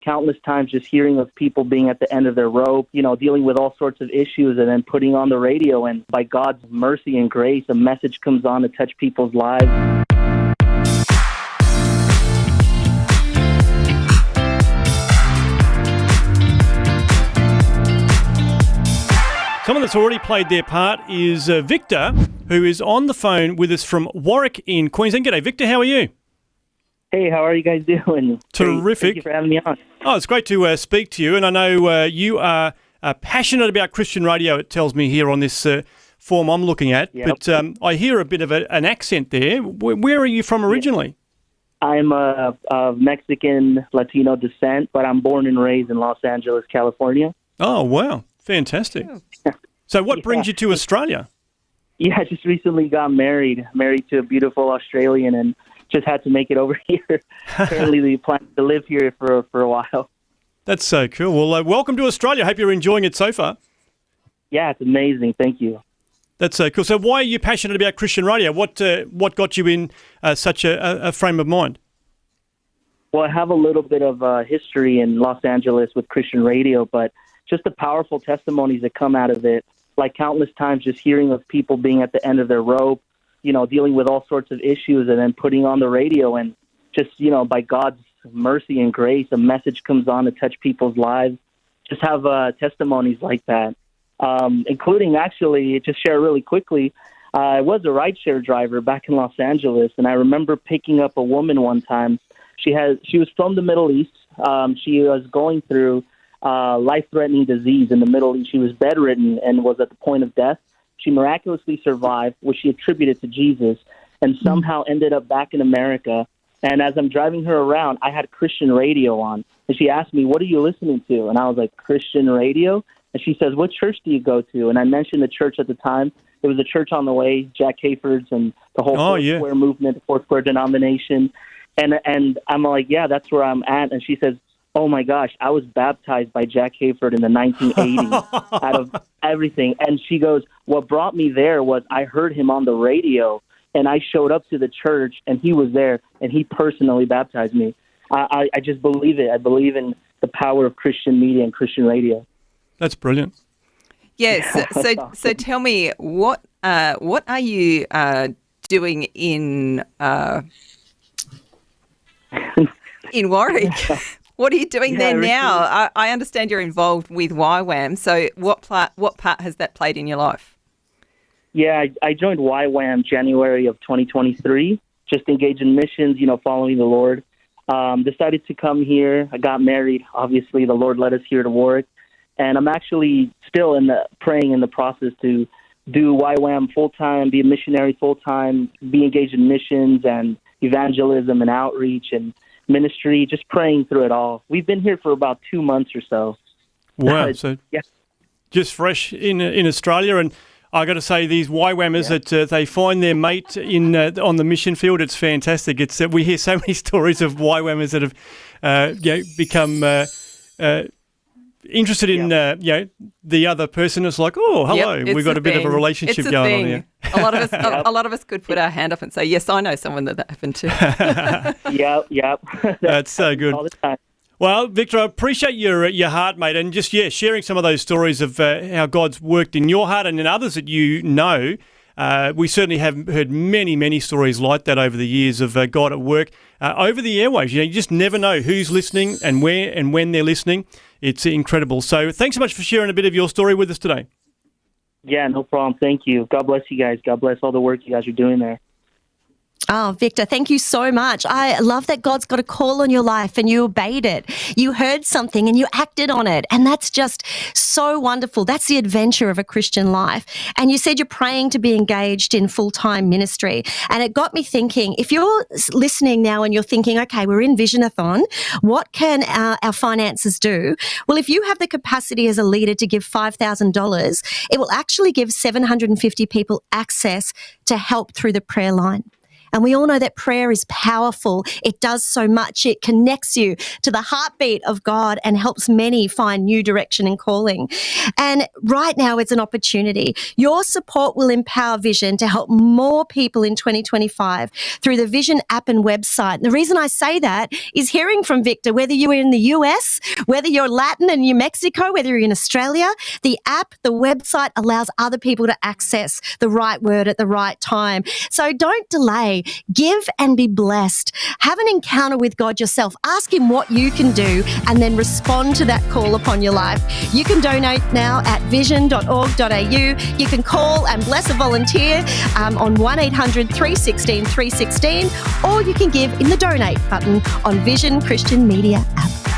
countless times just hearing of people being at the end of their rope, dealing with all sorts of issues, and then putting on the radio, and by God's mercy and grace, a message comes on to touch people's lives. Someone that's already played their part is Victor, who is on the phone with us from Warwick in Queensland. G'day, Victor. How are you? Hey, how are you guys doing? Terrific. Thank you for having me on. Oh, it's great to speak to you. And I know you are passionate about Christian radio, it tells me here on this form I'm looking at. Yep. But I hear a bit of an accent there. Where are you from originally? I'm of Mexican Latino descent, but I'm born and raised in Los Angeles, California. Oh, wow. Fantastic. So what brings you to Australia? Yeah, I just recently got married to a beautiful Australian, and just had to make it over here. Currently, we plan to live here for a while. That's so cool. Well, welcome to Australia. I hope you're enjoying it so far. Yeah, it's amazing. Thank you. That's so cool. So why are you passionate about Christian radio? What got you in such a frame of mind? Well, I have a little bit of history in Los Angeles with Christian radio, but just the powerful testimonies that come out of it, like countless times just hearing of people being at the end of their rope, dealing with all sorts of issues, and then putting on the radio, and just, by God's mercy and grace, a message comes on to touch people's lives. Just have testimonies like that, including actually, just share really quickly, I was a rideshare driver back in Los Angeles, and I remember picking up a woman one time. She was from the Middle East. She was going through life-threatening disease in the Middle East. She was bedridden and was at the point of death. She miraculously survived, which she attributed to Jesus, and somehow ended up back in America. And as I'm driving her around, I had Christian radio on. And she asked me, "What are you listening to?" And I was like, "Christian radio?" And she says, "What church do you go to?" And I mentioned the church at the time. It was a church on the way, Jack Hayford's, and the whole Foursquare movement, the Foursquare denomination. And I'm like, "Yeah, that's where I'm at." And she says, "Oh my gosh, I was baptized by Jack Hayford in the 1980s out of everything." And she goes, "What brought me there was I heard him on the radio, and I showed up to the church, and he was there, and he personally baptized me." I just believe it. I believe in the power of Christian media and Christian radio. That's brilliant. Yes. So tell me, what are you doing in Warwick? What are you doing there now? I understand you're involved with YWAM. So what part has that played in your life? Yeah, I joined YWAM January of 2023, just engaged in missions, following the Lord. Decided to come here. I got married. Obviously, the Lord led us here to Warwick. And I'm actually still praying in the process to do YWAM full-time, be a missionary full-time, be engaged in missions and evangelism and outreach and ministry, just praying through it all. We've been here for about 2 months or so. Wow. So yeah, just fresh in Australia. And I got to say, these YWAMers that they find their mate on the mission field, it's fantastic. It's we hear so many stories of YWAMers that have become interested in the other person. It's like, oh, hello, we've got a bit of a relationship going on here. A lot of us could put our hand up and say, yes, I know someone that happened to. Yep. That's so good. All the time. Well, Victor, I appreciate your heart, mate, and just sharing some of those stories of how God's worked in your heart and in others that you know. We certainly have heard many, many stories like that over the years of God at work over the airwaves. You just never know who's listening and where and when they're listening. It's incredible. So thanks so much for sharing a bit of your story with us today. Yeah, no problem. Thank you. God bless you guys. God bless all the work you guys are doing there. Oh, Victor, thank you so much. I love that God's got a call on your life and you obeyed it. You heard something and you acted on it. And that's just so wonderful. That's the adventure of a Christian life. And you said you're praying to be engaged in full-time ministry. And it got me thinking, if you're listening now and you're thinking, okay, we're in Visionathon, what can our finances do? Well, if you have the capacity as a leader to give $5,000, it will actually give 750 people access to help through the prayer line. And we all know that prayer is powerful. It does so much. It connects you to the heartbeat of God and helps many find new direction and calling. And right now is an opportunity. Your support will empower Vision to help more people in 2025 through the Vision app and website. And the reason I say that is hearing from Victor, whether you're in the US, whether you're Latin and New Mexico, whether you're in Australia, the app, the website allows other people to access the right word at the right time. So don't delay. Give and be blessed. Have an encounter with God yourself. Ask him what you can do and then respond to that call upon your life. You can donate now at vision.org.au. You can call and bless a volunteer on 1800 316 316, or you can give in the donate button on Vision Christian Media app.